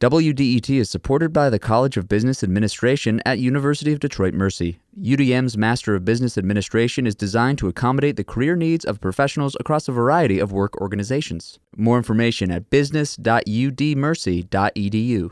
WDET is supported by the College of Business Administration at University of Detroit Mercy. UDM's Master of Business Administration is designed to accommodate the career needs of professionals across a variety of work organizations. More information at business.udmercy.edu.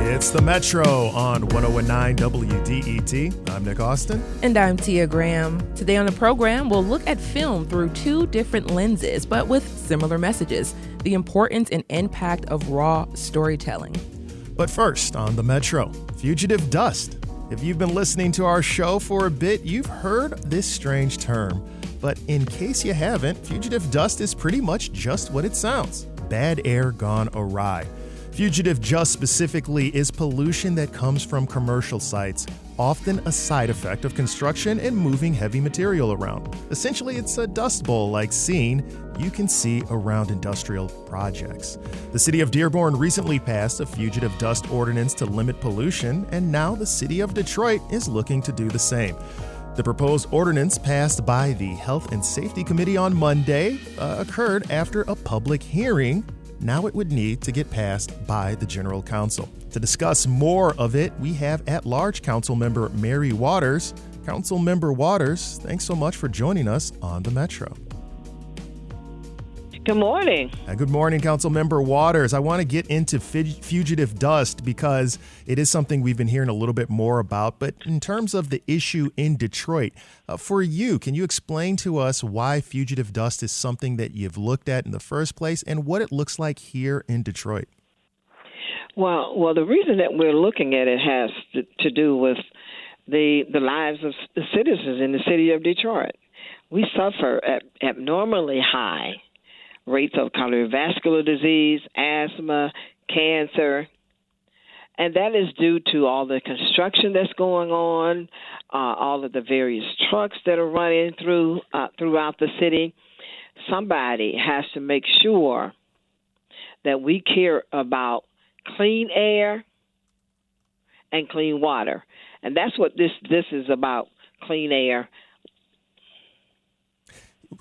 It's the Metro on 101.9 WDET. I'm Nick Austin. And I'm Tia Graham. Today on the program, we'll look at film through two different lenses, but with similar messages: the importance and impact of raw storytelling. But first, on the Metro, fugitive dust. If you've been listening to our show for a bit, you've heard this strange term. But in case you haven't, fugitive dust is pretty much just what it sounds: bad air gone awry. Fugitive dust specifically is pollution that comes from commercial sites, often a side effect of construction and moving heavy material around. Essentially, it's a dust bowl-like scene you can see around industrial projects. The city of Dearborn recently passed a fugitive dust ordinance to limit pollution, and now the city of Detroit is looking to do the same. The proposed ordinance passed by the Health and Safety Committee on Monday occurred after a public hearing. Now it would need to get passed by the General Counsel. To discuss more of it, we have at-large Council Member Mary Waters. Council Member Waters, thanks so much for joining us on the Metro. Good morning. Good morning, Council Member Waters. I want to get into fugitive dust because it is something we've been hearing a little bit more about. But in terms of the issue in Detroit, for you, can you explain to us why fugitive dust is something that you've looked at in the first place and what it looks like here in Detroit? Well, the reason that we're looking at it has to do with the lives of the citizens in the city of Detroit. We suffer at abnormally high rates of cardiovascular disease, asthma, cancer, and that is due to all the construction that's going on, all of the various trucks that are running throughout the city. Somebody has to make sure that we care about clean air and clean water, and that's what this is about: clean air.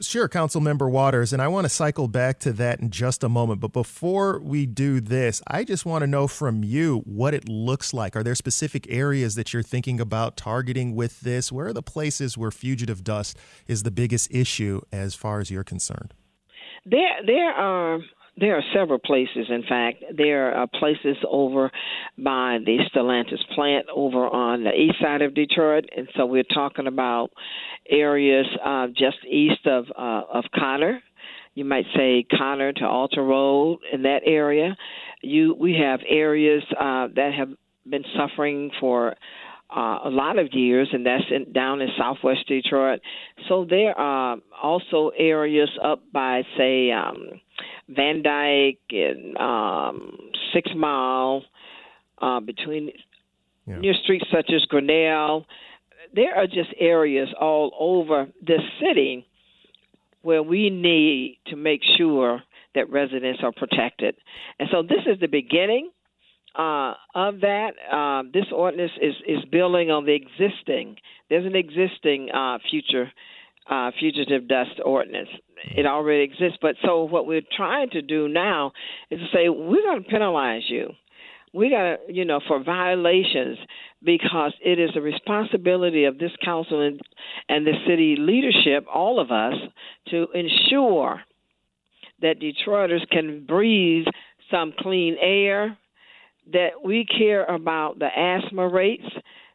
Sure, Councilmember Waters, and I want to cycle back to that in just a moment. But before we do this, I just want to know from you what it looks like. Are there specific areas that you're thinking about targeting with this? Where are the places where fugitive dust is the biggest issue as far as you're concerned? There are several places. In fact, there are places over by the Stellantis plant over on the east side of Detroit, and so we're talking about areas just east of Connor. You might say Connor to Alta Road in that area. We have areas that have been suffering for a lot of years, and that's down in southwest Detroit. So there are also areas up by, say, Van Dyke and 6 Mile, between near streets such as Grinnell. There are just areas all over the city where we need to make sure that residents are protected. And so this is the beginning of that. This ordinance is building on the existing. There's an existing fugitive dust ordinance. It already exists. But so what we're trying to do now is to say we're going to penalize you. We got to, for violations, because it is the responsibility of this council and the city leadership, all of us, to ensure that Detroiters can breathe some clean air, that we care about the asthma rates,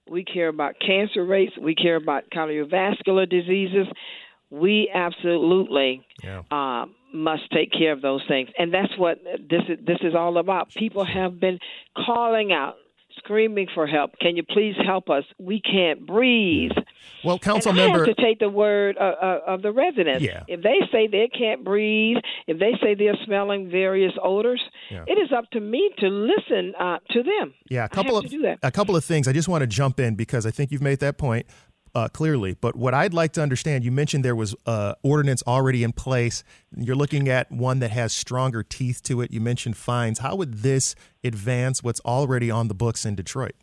we care about cancer rates, we care about cardiovascular diseases. We absolutely must take care of those things. And that's what this is all about. People have been calling out, screaming for help. Can you please help us? We can't breathe. Well, Council and Member, I have to take the word of the residents. Yeah. If they say they can't breathe, if they say they're smelling various odors, it is up to me to listen to them. Yeah, a couple of things. I just want to jump in because I think you've made that point clearly. But what I'd like to understand, you mentioned there was ordinance already in place. You're looking at one that has stronger teeth to it. You mentioned fines. How would this advance what's already on the books in Detroit?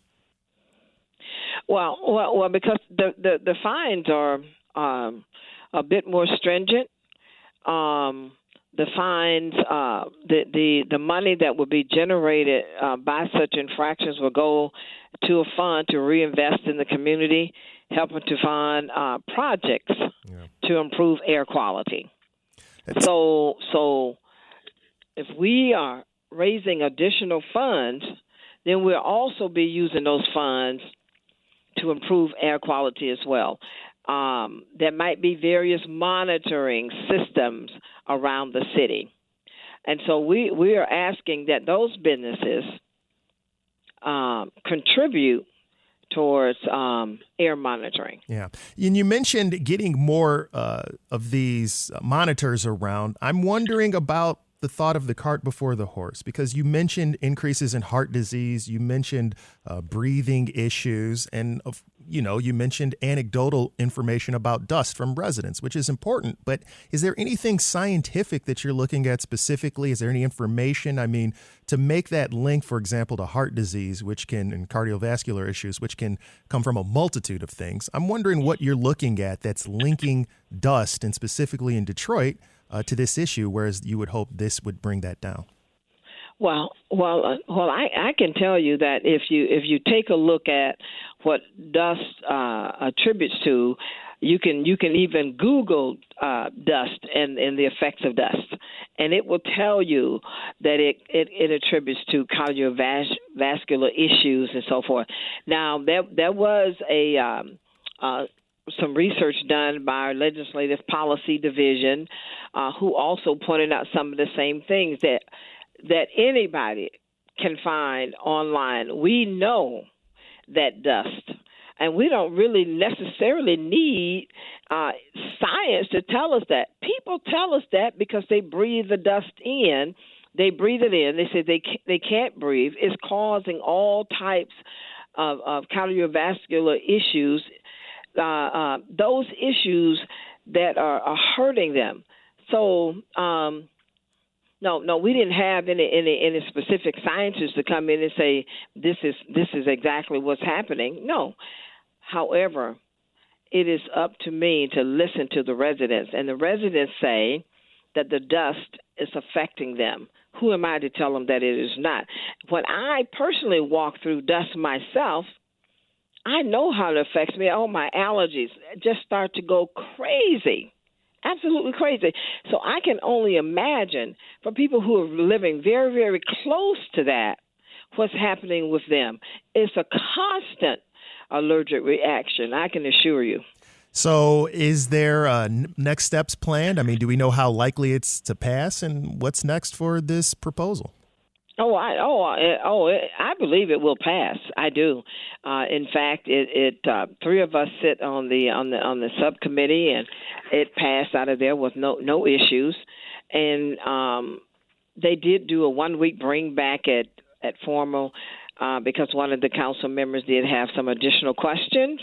Well, because the fines are a bit more stringent. The fines, the money that would be generated by such infractions will go to a fund to reinvest in the community, helping to fund projects to improve air quality. So if we are raising additional funds, then we'll also be using those funds to improve air quality as well. There might be various monitoring systems around the city. And so we are asking that those businesses contribute towards air monitoring. Yeah. And you mentioned getting more of these monitors around. I'm wondering about the thought of the cart before the horse, because you mentioned increases in heart disease, you mentioned breathing issues, and you mentioned anecdotal information about dust from residents, which is important. But is there anything scientific that you're looking at specifically? Is there any information? I mean, to make that link, for example, to heart disease, and cardiovascular issues, which can come from a multitude of things. I'm wondering what you're looking at that's linking dust, and specifically in Detroit, to this issue, whereas you would hope this would bring that down. Well, I can tell you that if you take a look at what dust attributes to, you can even Google dust and the effects of dust, and it will tell you that it attributes to cardiovascular issues and so forth. Now, there was some research done by our Legislative Policy Division, who also pointed out some of the same things that anybody can find online. We know that dust, and we don't really necessarily need science to tell us that. People tell us that because they breathe the dust in. They breathe it in. They say they can't breathe. It's causing all types of cardiovascular issues, those issues that are hurting them. So, no, we didn't have any specific scientists to come in and say this is exactly what's happening. No. However, it is up to me to listen to the residents, and the residents say that the dust is affecting them. Who am I to tell them that it is not? When I personally walk through dust myself, I know how it affects me. Oh, my allergies just start to go crazy, absolutely crazy. So I can only imagine for people who are living very, very close to that, what's happening with them. It's a constant allergic reaction, I can assure you. So is there next steps planned? I mean, do we know how likely it's to pass, and what's next for this proposal? I believe it will pass. I do. In fact, three of us sit on the subcommittee, and it passed out of there with no issues. And they did do a 1-week bring back at formal because one of the council members did have some additional questions.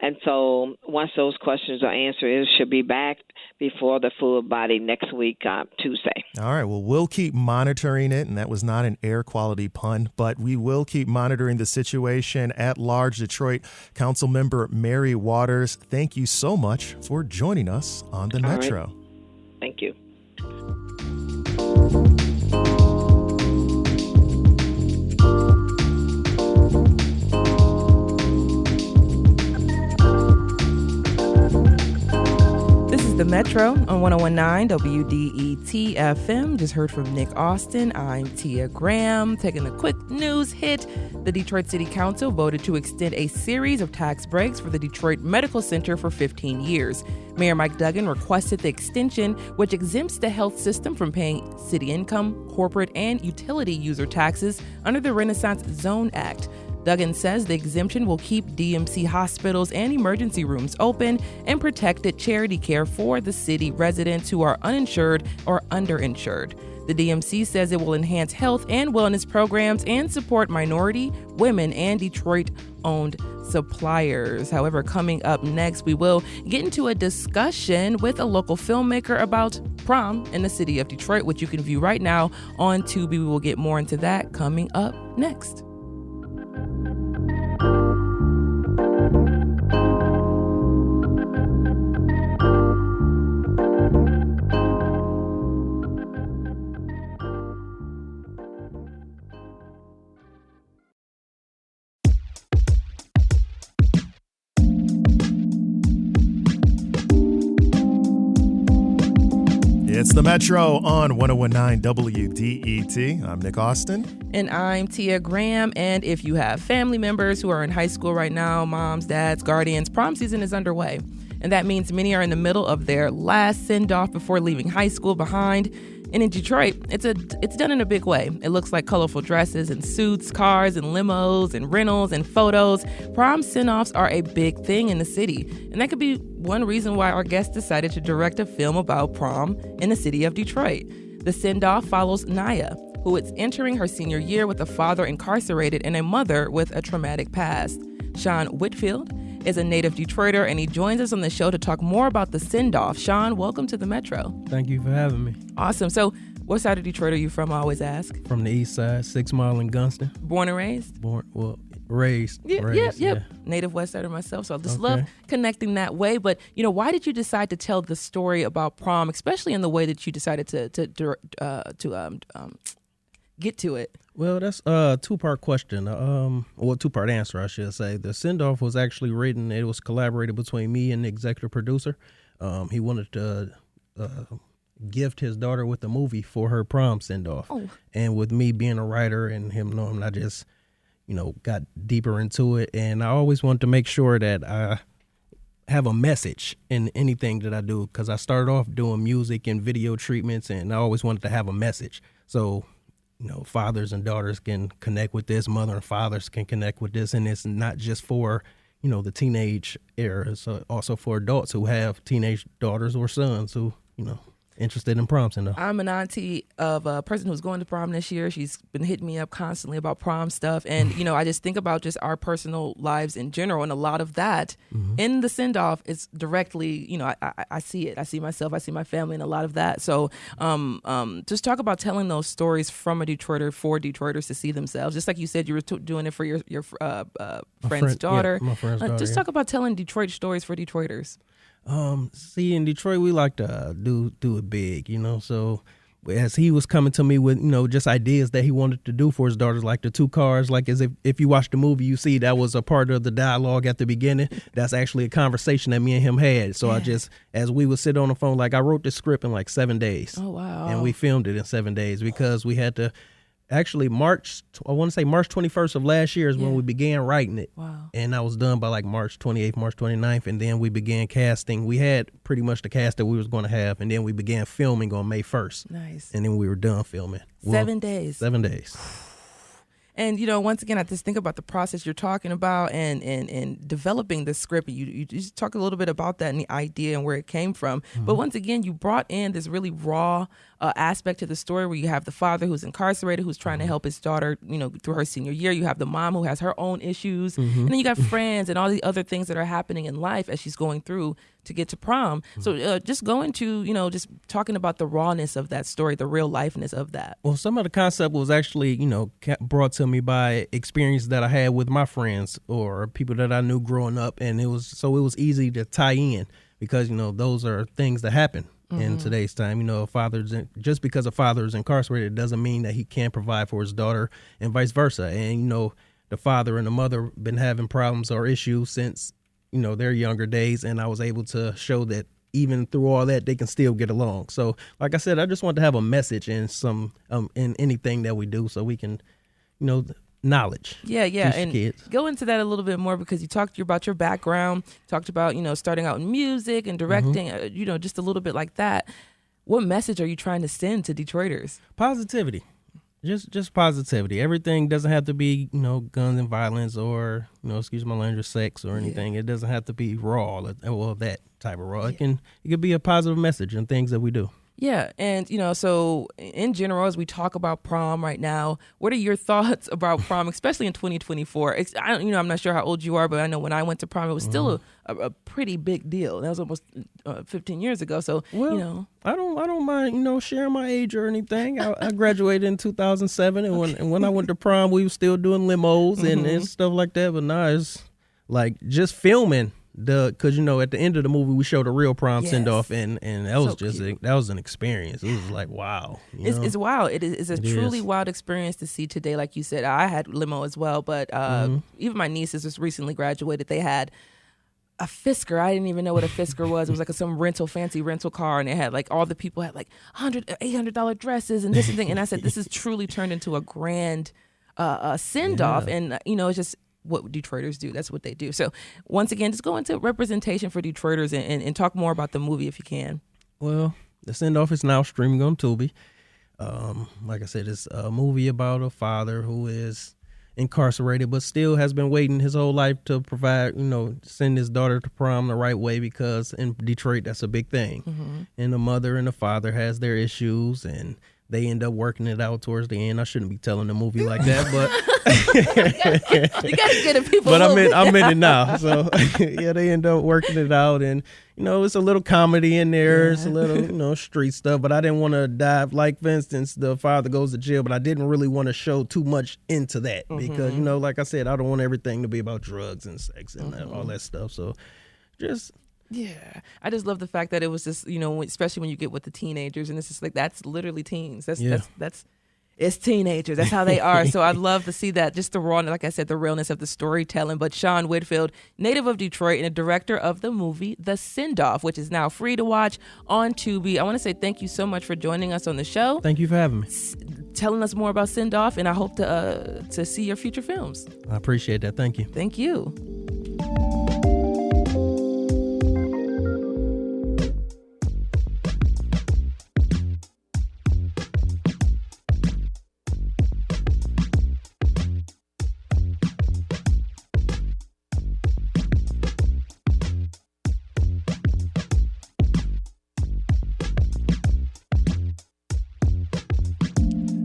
And so once those questions are answered, it should be back before the full body next week, Tuesday. All right. Well, we'll keep monitoring it. And that was not an air quality pun, but we will keep monitoring the situation at large. Detroit Council Member Mary Waters, thank you so much for joining us on the Metro. Right. Thank you. The Metro on 101.9 WDET FM. Just heard from Nick Austin. I'm Tia Graham. Taking a quick news hit. The Detroit City Council voted to extend a series of tax breaks for the Detroit Medical Center for 15 years. Mayor Mike Duggan requested the extension, which exempts the health system from paying city income, corporate, and utility user taxes under the Renaissance Zone Act. Duggan says the exemption will keep DMC hospitals and emergency rooms open and protected charity care for the city residents who are uninsured or underinsured. The DMC says it will enhance health and wellness programs and support minority, women, and Detroit-owned suppliers. However, coming up next, we will get into a discussion with a local filmmaker about prom in the city of Detroit, which you can view right now on Tubi. We will get more into that coming up next. It's the Metro on 1019 WDET. I'm Nick Austin. And I'm Tia Graham. And if you have family members who are in high school right now, moms, dads, guardians, prom season is underway. And that means many are in the middle of their last send-off before leaving high school behind. And in Detroit, it's done in a big way. It looks like colorful dresses and suits, cars and limos and rentals and photos. Prom send-offs are a big thing in the city. And that could be one reason why our guest decided to direct a film about prom in the city of Detroit. The send-off follows Naya, who is entering her senior year with a father incarcerated and a mother with a traumatic past. Sean Whitfield is a native Detroiter, and he joins us on the show to talk more about the send-off. Sean, welcome to the Metro. Thank you for having me. Awesome. So what side of Detroit are you from, I always ask? From the east side, 6 Mile in Gunston. Born and raised? Raised. Yeah. Native West Sider myself, so I just love connecting that way. But, why did you decide to tell the story about prom, especially in the way that you decided to get to it? Well, that's a two-part question, two-part answer, I should say. The send-off was actually written, it was collaborated between me and the executive producer. He wanted to gift his daughter with a movie for her prom send-off. Oh. And with me being a writer and him knowing, I just, got deeper into it. And I always wanted to make sure that I have a message in anything that I do, because I started off doing music and video treatments, and I always wanted to have a message. So, fathers and daughters can connect with this, mother and fathers can connect with this, and it's not just for, the teenage era. It's also for adults who have teenage daughters or sons who, interested in prom send-off. I'm an auntie of a person who's going to prom this year. She's been hitting me up constantly about prom stuff. And, I just think about just our personal lives in general. And a lot of that in the send-off is directly, I see it. I see myself. I see my family and a lot of that. So just talk about telling those stories from a Detroiter for Detroiters to see themselves. Just like you said, you were doing it for your friend's daughter. Yeah, my friend's daughter. Just talk about telling Detroit stories for Detroiters. See, in Detroit, we like to do it big, so as he was coming to me with, just ideas that he wanted to do for his daughters, like the 2 cars, like as if you watch the movie, you see that was a part of the dialogue at the beginning. That's actually a conversation that me and him had. So I just, as we would sit on the phone, like I wrote the script in like 7 days. Oh, wow. And we filmed it in 7 days because we had to. Actually, March 21st of last year is when we began writing it. Wow. And I was done by like March 28th, March 29th. And then we began casting. We had pretty much the cast that we was going to have. And then we began filming on May 1st. Nice. And then we were done filming. 7 days. 7 days. And, once again, I just think about the process you're talking about and developing the script. You just talk a little bit about that and the idea and where it came from. Mm-hmm. But once again, you brought in this really raw aspect to the story where you have the father who's incarcerated, who's trying to help his daughter, through her senior year. You have the mom who has her own issues. Mm-hmm. And then you got friends and all the other things that are happening in life as she's going through to get to prom. Mm-hmm. So just going to, just talking about the rawness of that story, the real lifeness of that. Well, some of the concept was actually, brought to me by experience that I had with my friends or people that I knew growing up. And it was easy to tie in because, those are things that happen. Mm-hmm. In today's time, just because a father is incarcerated doesn't mean that he can't provide for his daughter and vice versa. And, the father and the mother been having problems or issues since, their younger days. And I was able to show that even through all that, they can still get along. So, like I said, I just want to have a message in in anything that we do so we can, knowledge. Yeah. And kids. Go into that a little bit more because you talked about your background, talked about, starting out in music and directing, just a little bit like that. What message are you trying to send to Detroiters? Positivity. Just positivity. Everything doesn't have to be, guns and violence or, excuse my language, sex or anything. Yeah. It doesn't have to be raw or that type of raw. Yeah. It could be a positive message in things that we do. Yeah, and so in general, as we talk about prom right now, what are your thoughts about prom, especially in 2024? I'm not sure how old you are, but I know when I went to prom, it was still a pretty big deal. That was almost 15 years ago. So I don't mind sharing my age or anything. I graduated in 2007, and when I went to prom, we were still doing limos and stuff like that. But now it's like just filming. Because at the end of the movie we showed a real prom send off, and that was that was an experience. It was like wow, it's wild. It's a truly wild experience to see today. Like you said, I had limo as well, but even my nieces just recently graduated. They had a Fisker. I didn't even know what a Fisker was. It was like some fancy rental car, and it had like all the people had like $800 dresses and this and thing. And I said, this is truly turned into a grand send off, and it's just what Detroiters do. That's what they do. So once again, just go into representation for Detroiters and talk more about the movie if you can. Well, the send off is now streaming on Tubi. Like I said, it's a movie about a father who is incarcerated, but still has been waiting his whole life to provide, send his daughter to prom the right way, because in Detroit, that's a big thing. Mm-hmm. And the mother and the father has their issues, and they end up working it out towards the end. I shouldn't be telling the movie like that, but you got to get it, people. But I'm in it now, so yeah, they end up working it out, and it's a little comedy in there. Yeah. It's a little street stuff, but I didn't want to dive. Like for instance, the father goes to jail, but I didn't really want to show too much into that because like I said, I don't want everything to be about drugs and sex and all that stuff. So just. Yeah, I just love the fact that it was just, especially when you get with the teenagers, and it's just like, that's literally teens. That's it's teenagers. That's how they are. So I'd love to see that, just the raw, like I said, the realness of the storytelling. But Sean Whitfield, native of Detroit and a director of the movie The Send-Off, which is now free to watch on Tubi. I want to say thank you so much for joining us on the show. Thank you for having me. Telling us more about Send-Off, and I hope to see your future films. I appreciate that. Thank you. Thank you.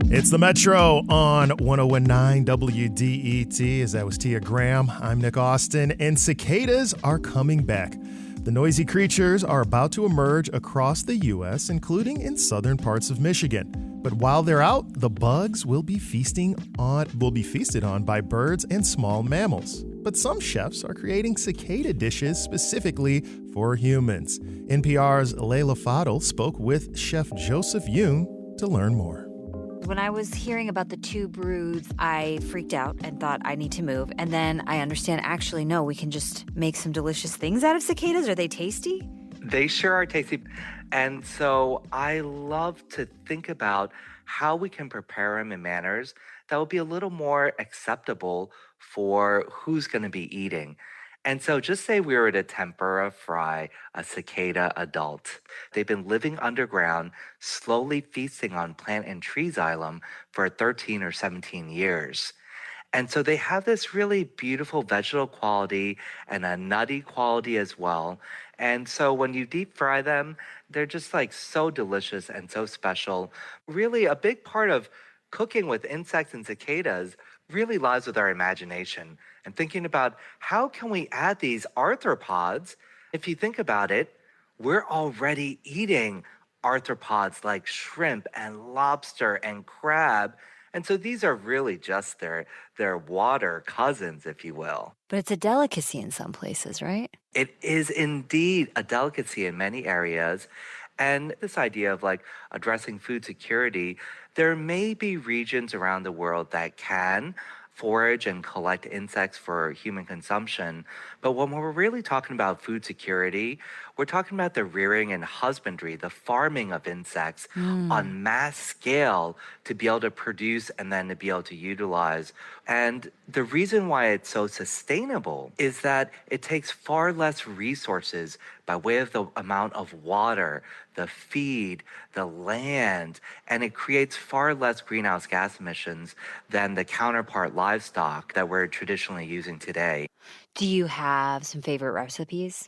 It's the Metro on 1019 WDET. As that was Tia Graham, I'm Nick Austin, and cicadas are coming back. The noisy creatures are about to emerge across the U.S., including in southern parts of Michigan. But while they're out, the bugs will be feasted on by birds and small mammals. But some chefs are creating cicada dishes specifically for humans. NPR's Layla Fadel spoke with Chef Joseph Yoon to learn more. When I was hearing about the two broods, I freaked out and thought I need to move. And then I understand, actually, no, we can just make some delicious things out of cicadas. Are they tasty? They sure are tasty. And so I love to think about how we can prepare them in manners that will be a little more acceptable for who's going to be eating. And so just say we were to tempura fry a cicada adult. They've been living underground, slowly feasting on plant and tree xylem for 13 or 17 years. And so they have this really beautiful vegetal quality and a nutty quality as well. And so when you deep fry them, they're just like so delicious and so special. Really a big part of cooking with insects and cicadas really lies with our imagination and thinking about how can we add these arthropods. If you think about it, we're already eating arthropods like shrimp and lobster and crab. And so these are really just their water cousins, if you will. But it's a delicacy in some places, right? It is indeed a delicacy in many areas. And this idea of like addressing food security, there may be regions around the world that can forage and collect insects for human consumption. But when we're really talking about food security, we're talking about the rearing and husbandry, the farming of insects on mass scale to be able to produce and then to be able to utilize. And the reason why it's so sustainable is that it takes far less resources by way of the amount of water, the feed, the land, and it creates far less greenhouse gas emissions than the counterpart livestock that we're traditionally using today. Do you have some favorite recipes?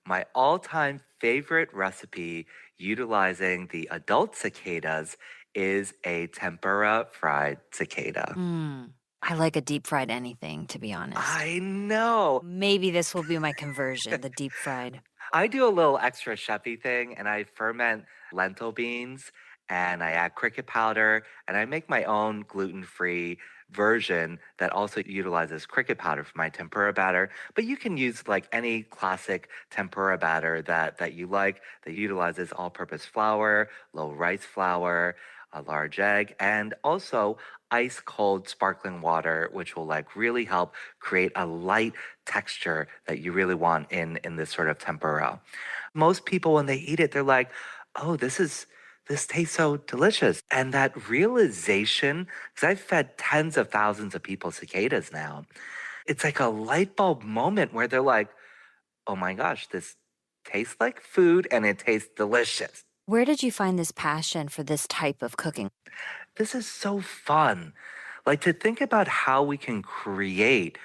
My all-time favorite recipe utilizing the adult cicadas is a tempura fried cicada. I like a deep fried anything, to be honest. I know. Maybe this will be my conversion, the deep fried. I do a little extra chefy thing, and I ferment lentil beans, and I add cricket powder, and I make my own gluten-free version that also utilizes cricket powder for my tempura batter. But you can use like any classic tempura batter that you like that utilizes all-purpose flour, low rice flour, a large egg, and also ice cold sparkling water, which will like really help create a light texture that you really want in this sort of tempura. Most people, when they eat it, they're like, oh, this tastes so delicious. And that realization, because I've fed tens of thousands of people cicadas now, it's like a light bulb moment where they're like, oh my gosh, this tastes like food and it tastes delicious. Where did you find this passion for this type of cooking? This is so fun. Like to think about how we can create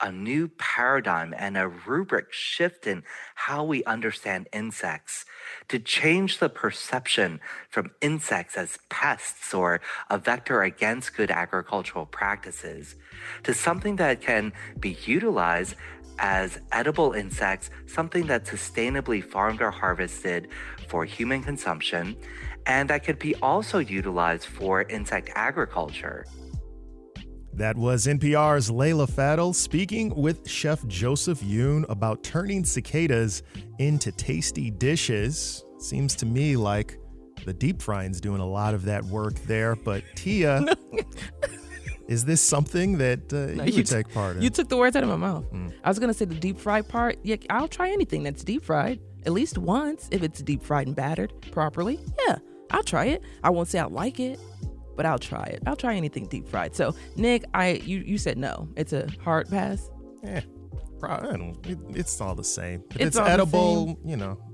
a new paradigm and a rubric shift in how we understand insects, to change the perception from insects as pests or a vector against good agricultural practices, to something that can be utilized as edible insects, something that's sustainably farmed or harvested for human consumption, and that could be also utilized for insect agriculture. That was NPR's Layla Fadel speaking with Chef Joseph Yoon about turning cicadas into tasty dishes. Seems to me like the deep frying's doing a lot of that work there. But Tia, is this something that you would take part in? You took the words out of my mouth. I was going to say the deep fried part. Yeah, I'll try anything that's deep fried at least once if it's deep fried and battered properly. Yeah, I'll try it. I won't say I like it, but I'll try it. I'll try anything deep fried. So, Nick, you said no. It's a hard pass? Yeah. It's all the same. If it's edible,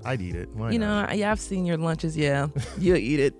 I'd eat it. Why not? I've seen your lunches. Yeah, you'll eat it.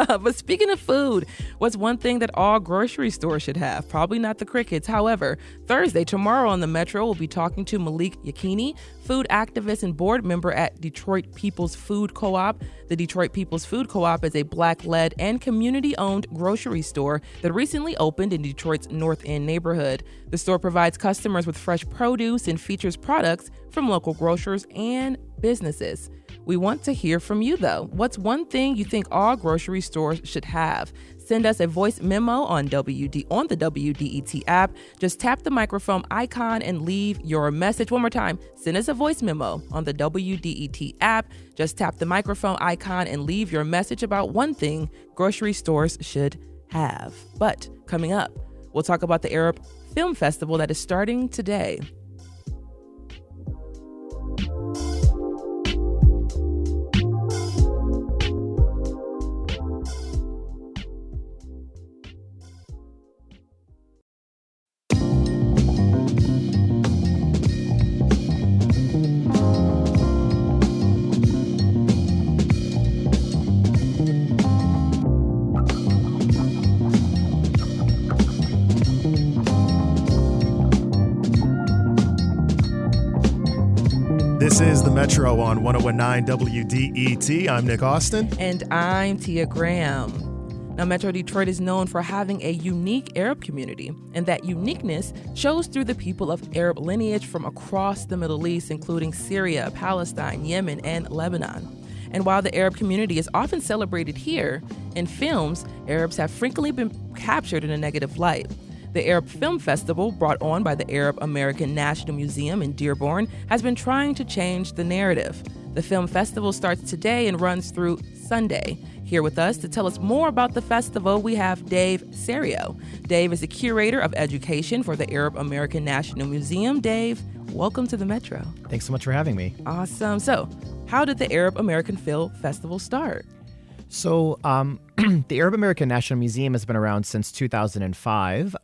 But speaking of food, what's one thing that all grocery stores should have? Probably not the crickets. However, Thursday, tomorrow on the Metro, we'll be talking to Malik Yakini, food activist and board member at Detroit People's Food Co-op. The Detroit People's Food Co-op is a Black-led and community-owned grocery store that recently opened in Detroit's North End neighborhood. The store provides customers with fresh produce and features products from local grocers and businesses. We want to hear from you, though. What's one thing you think all grocery stores should have? Send us a voice memo on the WDET app. Just tap the microphone icon and leave your message. One more time, send us a voice memo on the WDET app. Just tap the microphone icon and leave your message about one thing grocery stores should have. But coming up, we'll talk about the Arab Film Festival that is starting today. This is the Metro on 1019 WDET. I'm Nick Austin. And I'm Tia Graham. Now, Metro Detroit is known for having a unique Arab community, and that uniqueness shows through the people of Arab lineage from across the Middle East, including Syria, Palestine, Yemen, and Lebanon. And while the Arab community is often celebrated here, in films, Arabs have frequently been captured in a negative light. The Arab Film Festival, brought on by the Arab American National Museum in Dearborn, has been trying to change the narrative. The film festival starts today and runs through Sunday. Here with us to tell us more about the festival, we have Dave Serio. Dave is the Curator of Education for the Arab American National Museum. Dave, welcome to the Metro. Thanks so much for having me. Awesome. So, how did the Arab American Film Festival start? So, the Arab American National Museum has been around since 2005.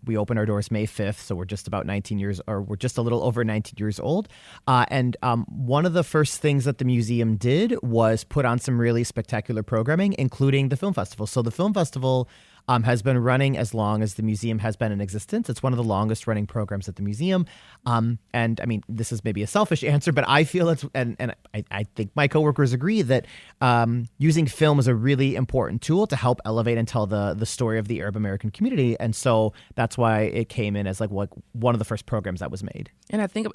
We opened our doors May 5th, so we're just about 19 years, or we're just a little over 19 years old. And one of the first things that the museum did was put on some really spectacular programming, including the film festival. So the film festival has been running as long as the museum has been in existence. It's one of the longest running programs at the museum. And I mean, this is maybe a selfish answer, but I feel it's, and I think my coworkers agree that using film is a really important tool to help elevate and tell the story of the Arab American community. And so that's why it came in as like one of the first programs that was made. And I think,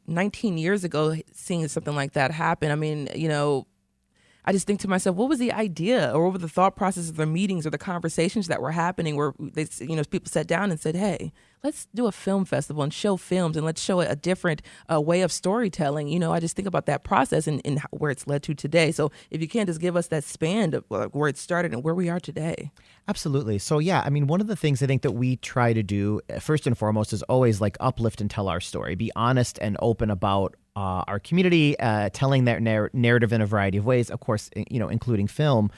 19 years ago, seeing something like that happen, I mean, I just think to myself, what was the idea, or what were the thought processes of the meetings or the conversations that were happening where they, people sat down and said, hey, let's do a film festival and show films, and let's show a different way of storytelling. I just think about that process and where it's led to today. So if you can just give us that span of where it started and where we are today. Absolutely. So yeah, I mean, one of the things I think that we try to do first and foremost is always like uplift and tell our story, be honest and open about our community, telling that narrative in a variety of ways, of course, including film.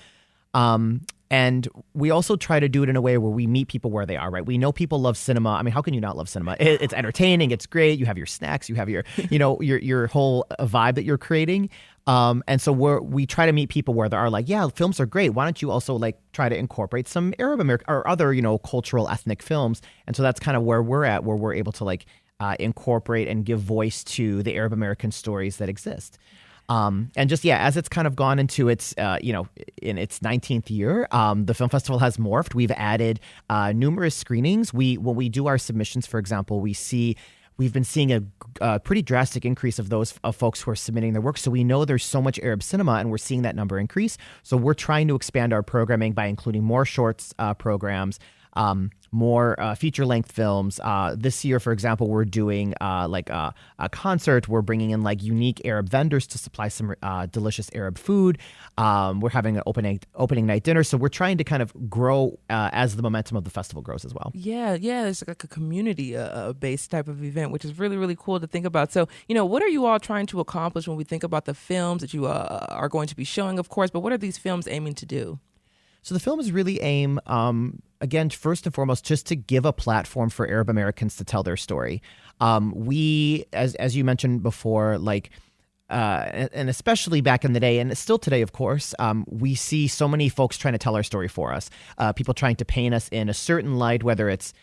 And we also try to do it in a way where we meet people where they are, right? We know people love cinema. I mean, how can you not love cinema? It's entertaining. It's great. You have your snacks. You have your, your whole vibe that you're creating. And so we try to meet people where they are, like, yeah, films are great. Why don't you also like try to incorporate some Arab American or other, cultural ethnic films? And so that's kind of where we're at, where we're able to like incorporate and give voice to the Arab American stories that exist. And just, as it's kind of gone into its, in its 19th year, the film festival has morphed. We've added numerous screenings. When we do our submissions, for example, we've been seeing a pretty drastic increase of those folks who are submitting their work. So we know there's so much Arab cinema, and we're seeing that number increase. So we're trying to expand our programming by including more shorts programs, more feature-length films. This year, for example, we're doing a concert. We're bringing in like unique Arab vendors to supply some delicious Arab food. We're having an opening night dinner. So we're trying to kind of grow as the momentum of the festival grows as well. Yeah, it's like a community-based type of event, which is really, really cool to think about. So, what are you all trying to accomplish when we think about the films that you are going to be showing, of course, but what are these films aiming to do? So the films really aim, again, first and foremost, just to give a platform for Arab Americans to tell their story. We, as you mentioned before, like, and especially back in the day, and still today, of course, we see so many folks trying to tell our story for us. People trying to paint us in a certain light, whether it's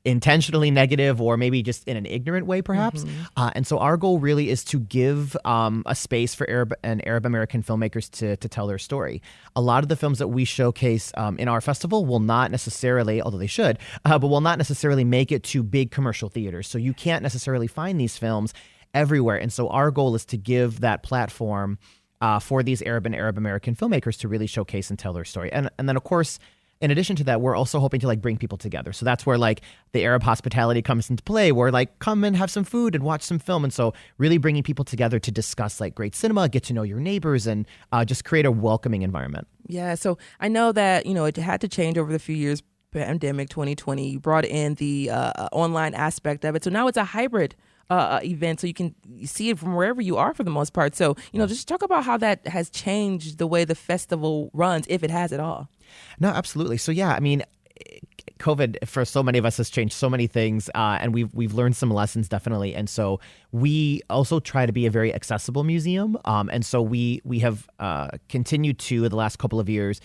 intentionally negative or maybe just in an ignorant way, perhaps. Mm-hmm. And so our goal really is to give a space for Arab American filmmakers to tell their story. A lot of the films that we showcase in our festival will not necessarily, although they should, but will not necessarily make it to big commercial theaters. So you can't necessarily find these films everywhere. And so our goal is to give that platform for these Arab American filmmakers to really showcase and tell their story. And then, of course, in addition to that, we're also hoping to like bring people together. So that's where like the Arab hospitality comes into play, where like come and have some food and watch some film. And so really bringing people together to discuss like great cinema, get to know your neighbors, and just create a welcoming environment. Yeah. So I know that, it had to change over the few years. Pandemic 2020, you brought in the online aspect of it. So now it's a hybrid event, so you can see it from wherever you are for the most part. So, just talk about how that has changed the way the festival runs, if it has at all. No, absolutely. So, I mean, COVID for so many of us has changed so many things, and we've learned some lessons, definitely. And so we also try to be a very accessible museum. And so we have continued to, the last couple of years,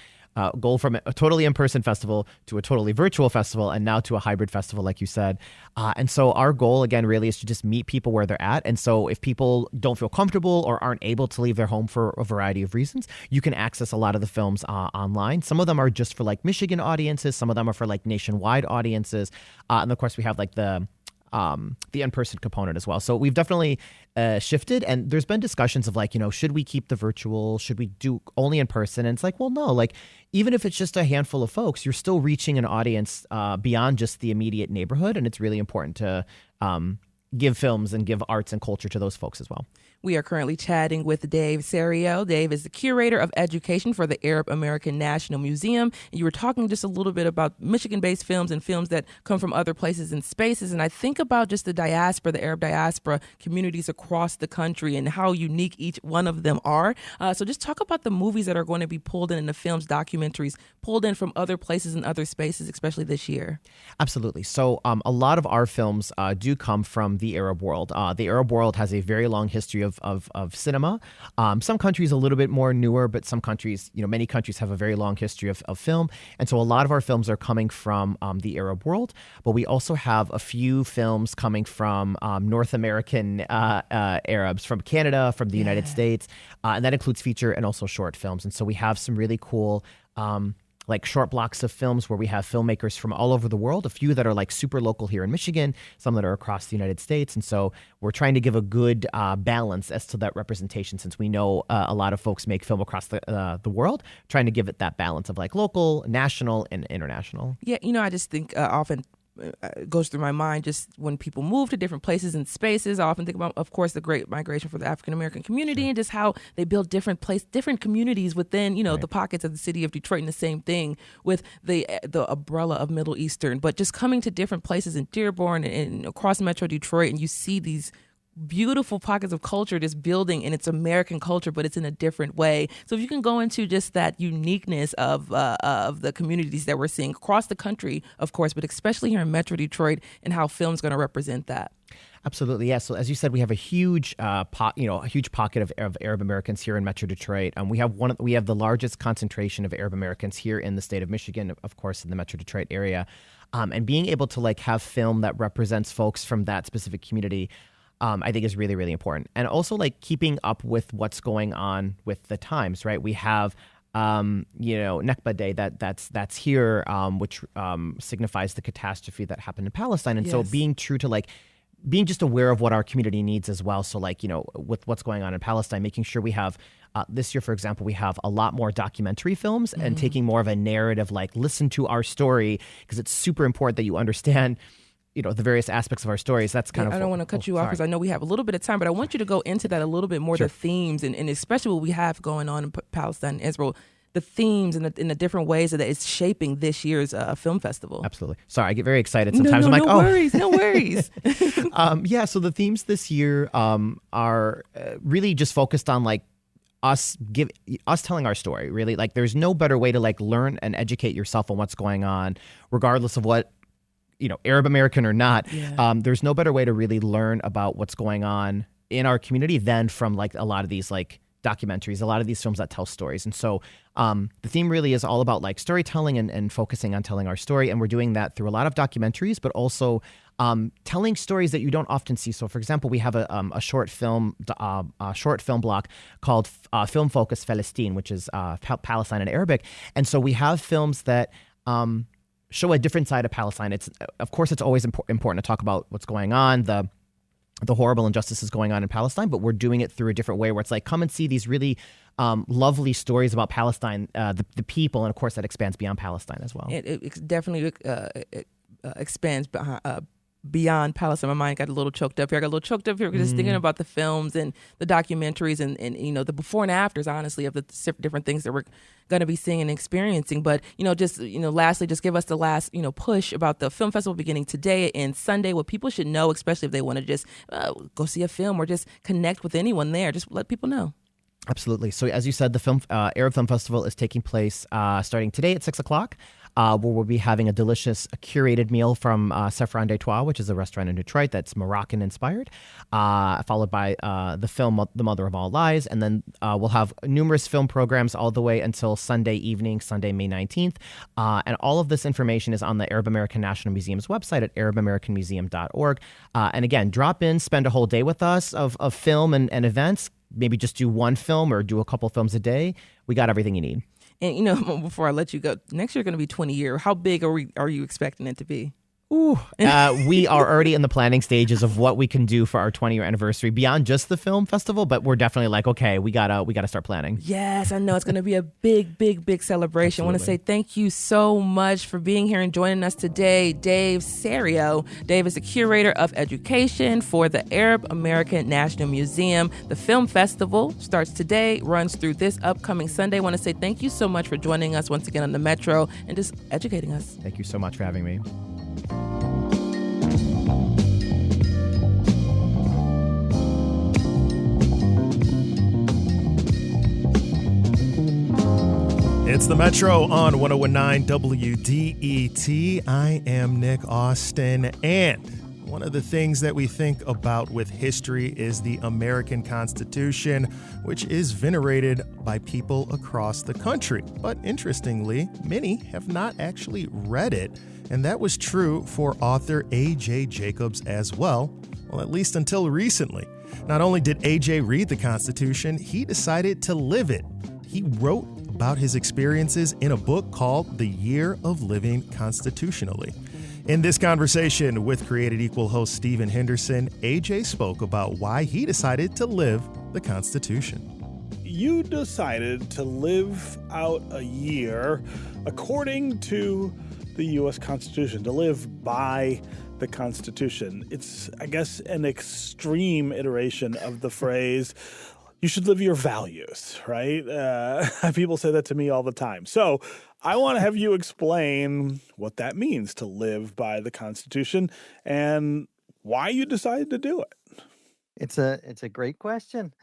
go from a totally in-person festival to a totally virtual festival, and now to a hybrid festival, like you said. And so our goal, again, really is to just meet people where they're at. And so if people don't feel comfortable or aren't able to leave their home for a variety of reasons, you can access a lot of the films online. Some of them are just for like Michigan audiences. Some of them are for like nationwide audiences. And of course, we have like the in-person component as well. So we've definitely shifted, and there's been discussions of like, should we keep the virtual? Should we do only in person? And it's like, well, no, like even if it's just a handful of folks, you're still reaching an audience beyond just the immediate neighborhood. And it's really important to give films and give arts and culture to those folks as well. We are currently chatting with Dave Serio. Dave is the Curator of Education for the Arab American National Museum. And you were talking just a little bit about Michigan-based films and films that come from other places and spaces. And I think about just the diaspora, the Arab diaspora communities across the country and how unique each one of them are. So just talk about the movies that are going to be pulled in the films, documentaries, pulled in from other places and other spaces, especially this year. Absolutely. So a lot of our films do come from the Arab world. The Arab world has a very long history of cinema. Some countries a little bit more newer, but some countries, many countries have a very long history of film. And so a lot of our films are coming from the Arab world, but we also have a few films coming from North American Arabs, from Canada, from the United States, and that includes feature and also short films. And so we have some really cool like short blocks of films where we have filmmakers from all over the world, a few that are like super local here in Michigan, some that are across the United States. And so we're trying to give a good balance as to that representation, since we know a lot of folks make film across the world, trying to give it that balance of like local, national, and international. Yeah, I just think often goes through my mind just when people move to different places and spaces. I often think about, of course, the great migration for the African American community and just how they build different communities within, the pockets of the city of Detroit, and the same thing with the umbrella of Middle Eastern. But just coming to different places in Dearborn and across Metro Detroit, and you see these beautiful pockets of culture just building, and it's American culture, but it's in a different way. So if you can go into just that uniqueness of the communities that we're seeing across the country, of course, but especially here in Metro Detroit, and how film's going to represent that. Absolutely, yeah. So as you said, we have a huge, pocket of Arab Americans here in Metro Detroit. We have the largest concentration of Arab Americans here in the state of Michigan, of course, in the Metro Detroit area, and being able to like have film that represents folks from that specific community, I think is really, really important. And also like keeping up with what's going on with the times, right? We have, Nakba Day that's here, which signifies the catastrophe that happened in Palestine. And so being true to like, being just aware of what our community needs as well. So like, with what's going on in Palestine, making sure we have, this year, for example, we have a lot more documentary films and taking more of a narrative, like listen to our story, because it's super important that you understand the various aspects of our stories. That's kind of... I don't want to cut you off because I know we have a little bit of time, but I want you to go into that a little bit more, the themes, and especially what we have going on in Palestine and Israel, the themes and the different ways that it's shaping this year's film festival. Absolutely. Sorry, I get very excited. Sometimes I'm like, no worries. So the themes this year are really just focused on like us telling our story, really. Like there's no better way to like learn and educate yourself on what's going on, regardless of what, Arab American or not. There's no better way to really learn about what's going on in our community than from like a lot of these like documentaries, a lot of these films that tell stories. And so the theme really is all about like storytelling and focusing on telling our story. And we're doing that through a lot of documentaries, but also telling stories that you don't often see. So for example, we have a short film block called Film Focus Palestine, which is Palestine in Arabic. And so we have films that show a different side of Palestine. It's always important to talk about what's going on, the horrible injustices going on in Palestine, but we're doing it through a different way, where it's like, come and see these really lovely stories about Palestine, the people, and of course that expands beyond Palestine as well. It definitely expands beyond Palestine. My mind got a little choked up here. Just thinking about the films and the documentaries and the before and afters, honestly, of the different things that we're going to be seeing and experiencing. But, lastly, just give us the last, push about the film festival beginning today and Sunday, what people should know, especially if they want to just go see a film or just connect with anyone there. Just let people know. Absolutely. So as you said, the Arab Film Festival is taking place starting today at 6:00. Where we'll be having a delicious curated meal from Saffron des Trois, which is a restaurant in Detroit that's Moroccan-inspired, followed by the film The Mother of All Lies. And then we'll have numerous film programs all the way until Sunday evening, Sunday, May 19th. And all of this information is on the Arab American National Museum's website at arabamericanmuseum.org. And again, drop in, spend a whole day with us of film and events. Maybe just do one film or do a couple films a day. We got everything you need. And, before I let you go, next year going to be 20 years. How big are you expecting it to be? Ooh, we are already in the planning stages of what we can do for our 20-year anniversary beyond just the film festival, but we're definitely like, okay, we gotta start planning. Yes, I know it's going to be a big, big, big celebration. Absolutely. I want to say thank you so much for being here and joining us today, Dave Serio. Dave is the Curator of Education for the Arab American National Museum. The film festival starts today, runs through this upcoming Sunday. I want to say thank you so much for joining us once again on the Metro and just educating us. Thank you so much for having me. It's the Metro on 101.9 WDET. I am Nick Austin, and one of the things that we think about with history is the American Constitution, which is venerated by people across the country. But interestingly, many have not actually read it, and that was true for author A.J. Jacobs as well, at least until recently. Not only did A.J. read the Constitution, he decided to live it. He wrote about his experiences in a book called The Year of Living Constitutionally. In this conversation with Created Equal host Stephen Henderson, AJ spoke about why he decided to live the Constitution. You decided to live out a year according to the U.S. Constitution, to live by the Constitution. It's, I guess, an extreme iteration of the phrase, you should live your values, right? People say that to me all the time. So I want to have you explain what that means to live by the Constitution and why you decided to do it. It's a great question.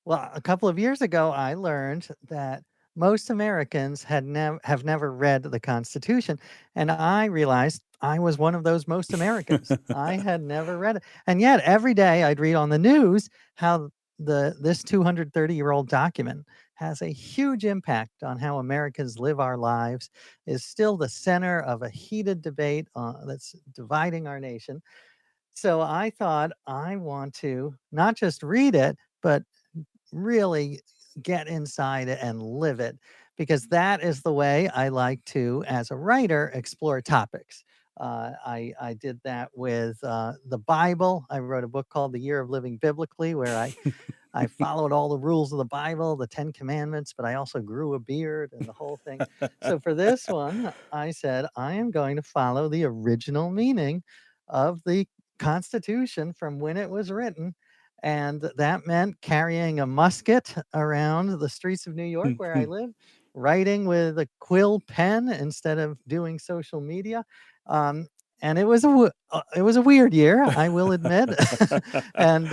Well, a couple of years ago, I learned that most Americans have never read the Constitution, and I realized I was one of those most Americans. I had never read it, and yet every day I'd read on the news how this 230-year-old document has a huge impact on how Americans live our lives, is still the center of a heated debate that's dividing our nation. So I thought I want to not just read it, but really get inside it and live it, because that is the way I like to, as a writer, explore topics. I did that with the Bible. I wrote a book called The Year of Living Biblically, where I followed all the rules of the Bible, the 10 Commandments, but I also grew a beard and the whole thing. So for this one, I said, I am going to follow the original meaning of the Constitution from when it was written. And that meant carrying a musket around the streets of New York where I live, writing with a quill pen instead of doing social media. And it was a weird year, I will admit. and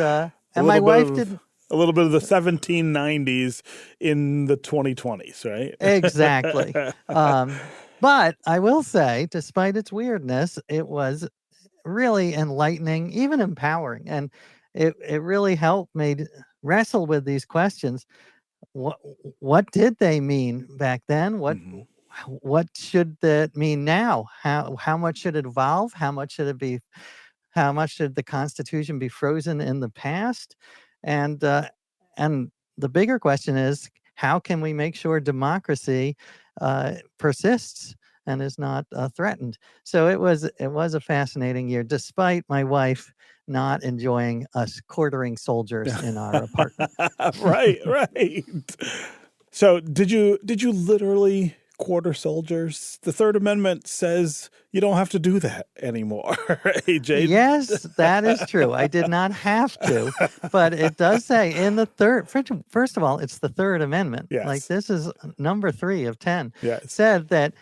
my wife didn't. A little bit of the 1790s in the 2020s, right? Exactly. But I will say, despite its weirdness, it was really enlightening, even empowering. And it really helped me wrestle with these questions. What did they mean back then? What should that mean now? How much should it evolve? How much should it be? How much should the Constitution be frozen in the past? And the bigger question is, how can we make sure democracy persists and is not threatened? So it was a fascinating year, despite my wife not enjoying us quartering soldiers in our apartment. Right. So did you literally quarter soldiers? The Third Amendment says you don't have to do that anymore, AJ. Yes, that is true. I did not have to, but it does say in the first of all, it's the Third Amendment. Yes. Like, this is number 3 of 10. Yes. It said that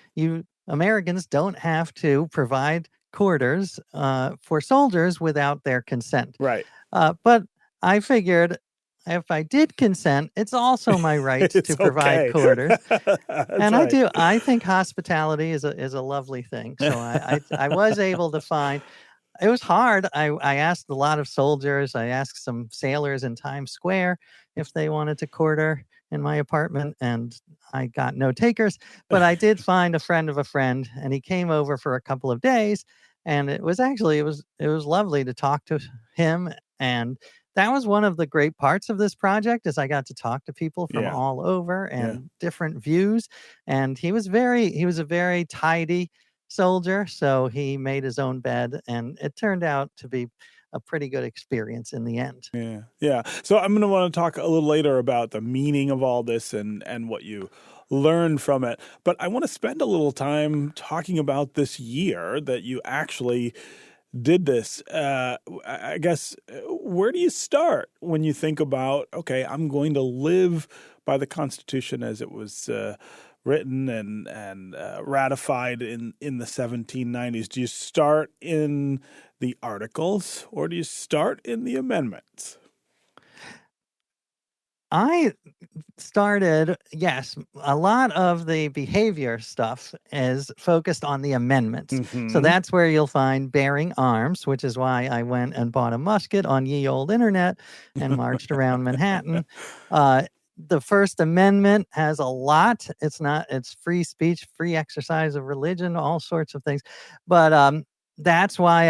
Americans don't have to provide quarters for soldiers without their consent. Right. But I figured, if I did consent, it's also my right to provide quarters. And right. I think hospitality is a lovely thing. So I was able to find. It was hard. I asked a lot of soldiers. I asked some sailors in Times Square if they wanted to quarter in my apartment, and I got no takers. But I did find a friend of a friend, and he came over for a couple of days, and it was lovely to talk to him. And that was one of the great parts of this project, is I got to talk to people from all over and different views. And he was a very tidy soldier, so he made his own bed, and it turned out to be a pretty good experience in the end. Yeah. So I'm going to want to talk a little later about the meaning of all this and what you learned from it. But I want to spend a little time talking about this year that you actually did this. I guess, where do you start when you think about, okay, I'm going to live by the Constitution as it was written and ratified in the 1790s? Do you start in the articles, or do you start in the amendments? I started, yes, a lot of the behavior stuff is focused on the amendments. Mm-hmm. So that's where you'll find bearing arms, which is why I went and bought a musket on ye old internet and marched around Manhattan. The First Amendment has a lot. It's free speech, free exercise of religion, all sorts of things. But that's why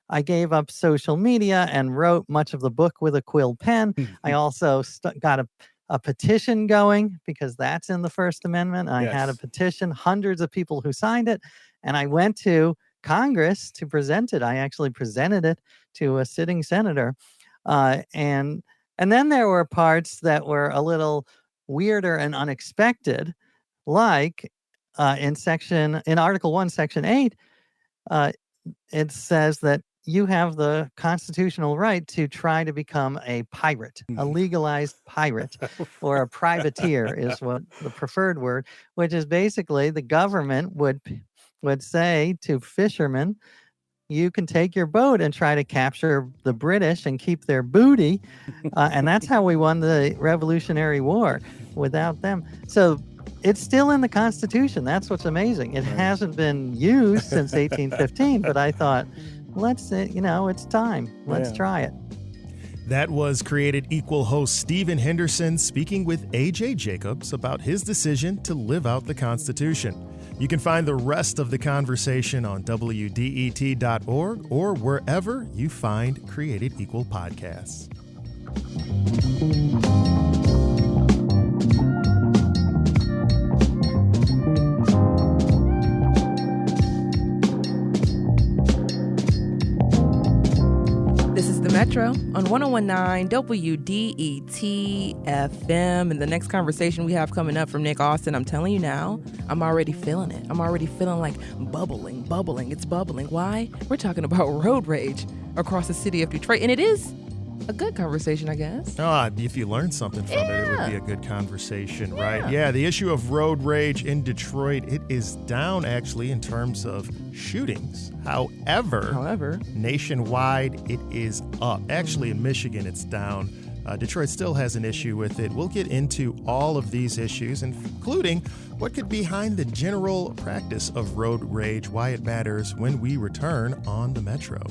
I gave up social media and wrote much of the book with a quill pen. I also got a petition going because that's in the First Amendment. I had a Yes. petition, hundreds of people who signed it, and I went to Congress to present it. I actually presented it to a sitting senator, and then there were parts that were a little weirder and unexpected, like in Article 1, Section 8, it says that you have the constitutional right to try to become a pirate, a legalized pirate, or a privateer is what the preferred word, which is basically the government would say to fishermen, you can take your boat and try to capture the British and keep their booty. And that's how we won the Revolutionary War, without them. So it's still in the Constitution. That's what's amazing. It hasn't been used since 1815, but I thought, it's time. Let's try it. That was Created Equal host Stephen Henderson speaking with A.J. Jacobs about his decision to live out the Constitution. You can find the rest of the conversation on WDET.org or wherever you find Created Equal podcasts. This is the Metro on 101.9 WDET FM. And the next conversation we have coming up from Nick Austin, I'm telling you now, I'm already feeling it. I'm already feeling like bubbling. It's bubbling. Why? We're talking about road rage across the city of Detroit. And it is a good conversation, I guess. If you learn something from it would be a good conversation, right? Yeah, the issue of road rage in Detroit, it is down actually in terms of shootings. However, nationwide, it is up. Actually, in Michigan, it's down. Detroit still has an issue with it. We'll get into all of these issues, including what could be behind the general practice of road rage, why it matters, when we return on the Metro.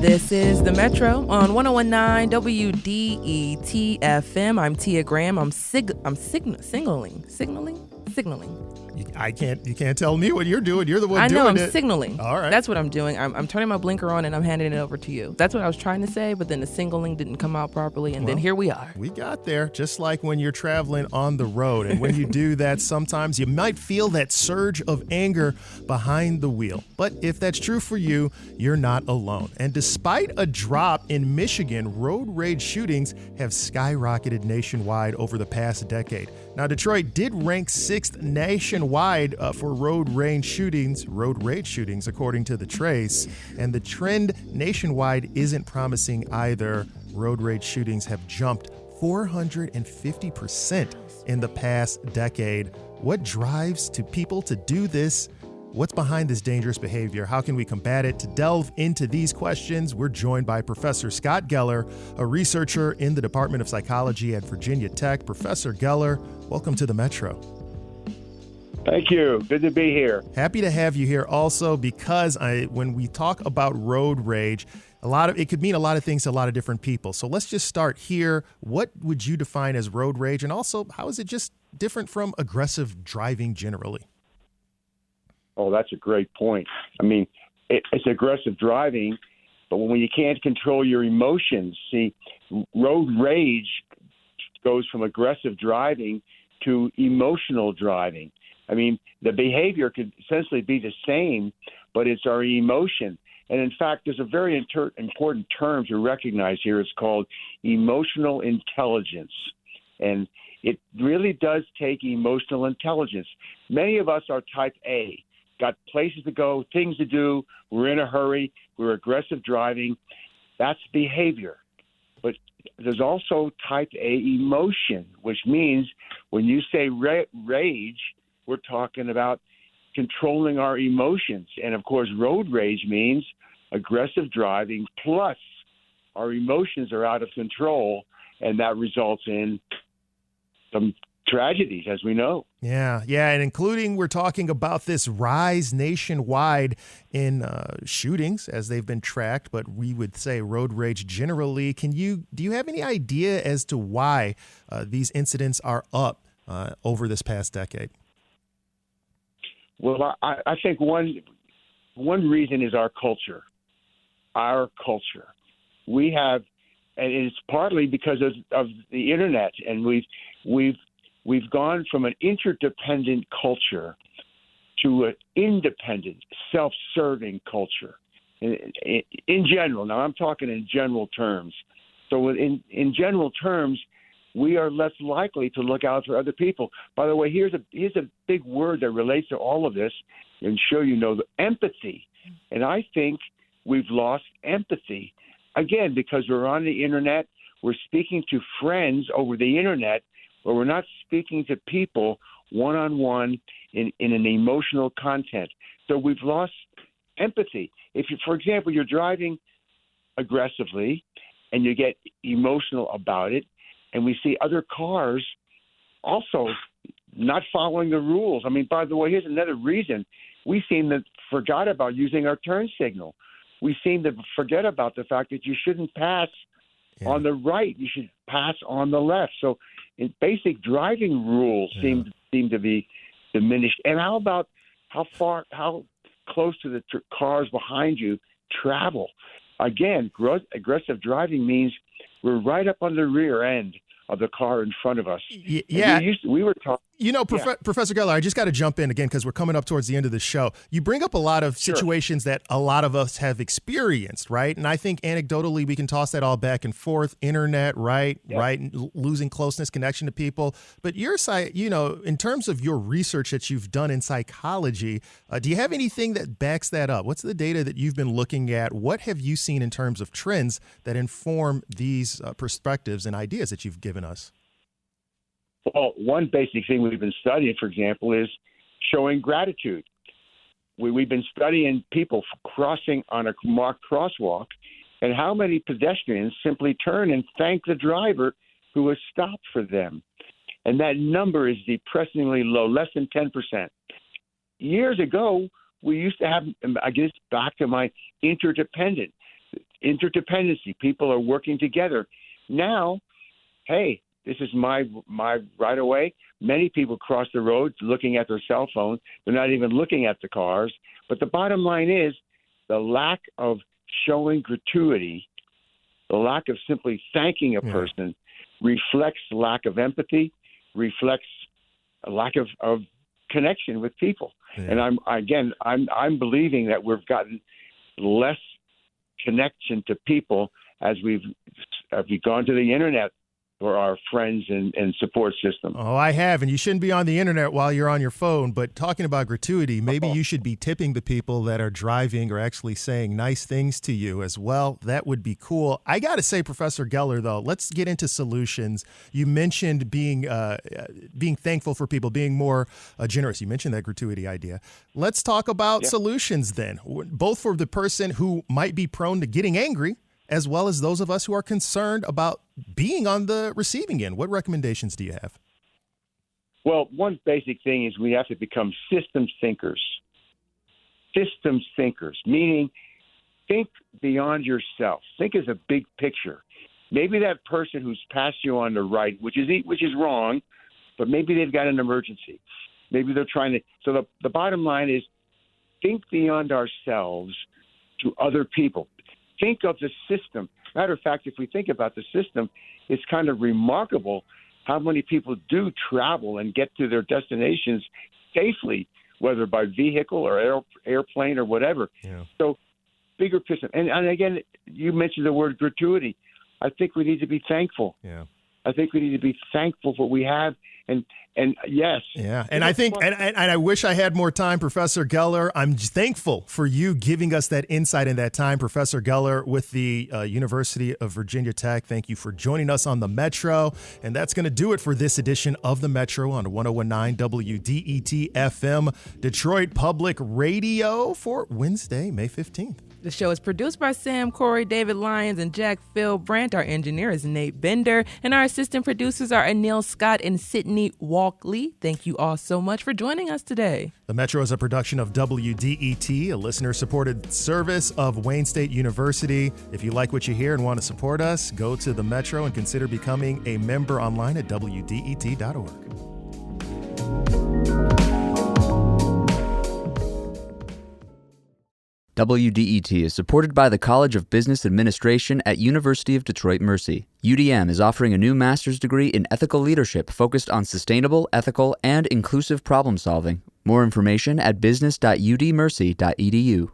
This is the Metro on 101.9 WDET FM. I'm Tia Graham. I'm signaling. You can't tell me what you're doing. You're the one doing it. I know, I'm signaling. All right. That's what I'm doing. I'm turning my blinker on and I'm handing it over to you. That's what I was trying to say, but then the signaling didn't come out properly, and then here we are. We got there, just like when you're traveling on the road. And when you do that, sometimes you might feel that surge of anger behind the wheel. But if that's true for you, you're not alone. And despite a drop in Michigan, road rage shootings have skyrocketed nationwide over the past decade. Now, Detroit did rank 6th nationwide for road rage shootings, according to the Trace. And the trend nationwide isn't promising either. Road rage shootings have jumped 450% in the past decade. What drives people to do this? What's behind this dangerous behavior? How can we combat it? To delve into these questions, we're joined by Professor Scott Geller, a researcher in the Department of Psychology at Virginia Tech. Professor Geller, welcome to the Metro. Thank you. Good to be here. Happy to have you here also because when we talk about road rage, it could mean a lot of things to a lot of different people. So let's just start here. What would you define as road rage? And also, how is it just different from aggressive driving generally? Oh, that's a great point. I mean, it's aggressive driving, but when you can't control your emotions, see, road rage goes from aggressive driving to emotional driving. I mean, the behavior could essentially be the same, but it's our emotion. And in fact, there's a very important term to recognize here. It's called emotional intelligence. And it really does take emotional intelligence. Many of us are type A. Got places to go, things to do, we're in a hurry, we're aggressive driving. That's behavior. But there's also type A emotion, which means when you say rage, we're talking about controlling our emotions. And of course, road rage means aggressive driving plus our emotions are out of control, and that results in some tragedies, as we know. Yeah, and including we're talking about this rise nationwide in shootings as they've been tracked, but we would say road rage generally. Do you have any idea as to why these incidents are up over this past decade? Well, I think one reason is our culture. Our culture. We have, and it's partly because of the internet, and we've gone from an interdependent culture to an independent, self-serving culture. In general, now I'm talking in general terms. So in general terms, we are less likely to look out for other people. By the way, here's a big word that relates to all of this, and show the empathy. And I think we've lost empathy, again, because we're on the internet. We're speaking to friends over the internet, but we're not speaking to people one-on-one in an emotional content. So we've lost empathy. If you, for example, you're driving aggressively and you get emotional about it, and we see other cars also not following the rules. I mean, by the way, here's another reason. We seem to forgot about using our turn signal. We seem to forget about the fact that you shouldn't pass on the right. You should pass on the left. So basic driving rules seem to be diminished. And how about how close to the cars behind you travel? Again, aggressive driving means we're right up on the rear end of the car in front of us. Yeah. We were talking. Professor Geller, I just got to jump in again because we're coming up towards the end of the show. You bring up a lot of situations that a lot of us have experienced, right? And I think anecdotally we can toss that all back and forth. Internet, right? Losing closeness, connection to people. But your side, in terms of your research that you've done in psychology, do you have anything that backs that up? What's the data that you've been looking at? What have you seen in terms of trends that inform these perspectives and ideas that you've given us? Well, one basic thing we've been studying, for example, is showing gratitude. We've been studying people crossing on a marked crosswalk and how many pedestrians simply turn and thank the driver who has stopped for them. And that number is depressingly low, less than 10%. Years ago, we used to have, I guess, back to my interdependency. People are working together. Now, hey, this is my right of way. Many people cross the road looking at their cell phone. They're not even looking at the cars. But the bottom line is the lack of showing gratuity, the lack of simply thanking a person reflects lack of empathy, reflects a lack of connection with people. Yeah. And I'm believing that we've gotten less connection to people as we've gone to the internet for our friends and support system. Oh, I have, and you shouldn't be on the internet while you're on your phone, but talking about gratuity, maybe you should be tipping the people that are driving or actually saying nice things to you as well. That would be cool. I got to say, Professor Geller, though, let's get into solutions. You mentioned being thankful for people, being more generous. You mentioned that gratuity idea. Let's talk about solutions then, both for the person who might be prone to getting angry, as well as those of us who are concerned about being on the receiving end. What recommendations do you have? Well, one basic thing is we have to become systems thinkers. Systems thinkers, meaning think beyond yourself. Think as a big picture. Maybe that person who's passed you on the right, which is wrong, but maybe they've got an emergency. Maybe they're trying to. So the bottom line is think beyond ourselves to other people. Think of the system. Matter of fact, if we think about the system, it's kind of remarkable how many people do travel and get to their destinations safely, whether by vehicle or airplane or whatever. Yeah. So bigger picture. And again, you mentioned the word gratuity. I think we need to be thankful. Yeah. I think we need to be thankful for what we have. And yes. Yeah. And I think, and I wish I had more time, Professor Geller. I'm thankful for you giving us that insight in that time, Professor Geller with the University of Virginia Tech. Thank you for joining us on the Metro. And that's going to do it for this edition of the Metro on 1019 WDET FM, Detroit Public Radio for Wednesday, May 15th. The show is produced by Sam Corey, David Lyons, and Jack Phil Brandt. Our engineer is Nate Bender, and our assistant producers are Anil Scott and Sydney Wall. Walkley. Thank you all so much for joining us today. The Metro is a production of WDET, a listener-supported service of Wayne State University. If you like what you hear and want to support us, go to the Metro and consider becoming a member online at WDET.org. WDET is supported by the College of Business Administration at University of Detroit Mercy. UDM is offering a new master's degree in ethical leadership focused on sustainable, ethical, and inclusive problem solving. More information at business.udmercy.edu.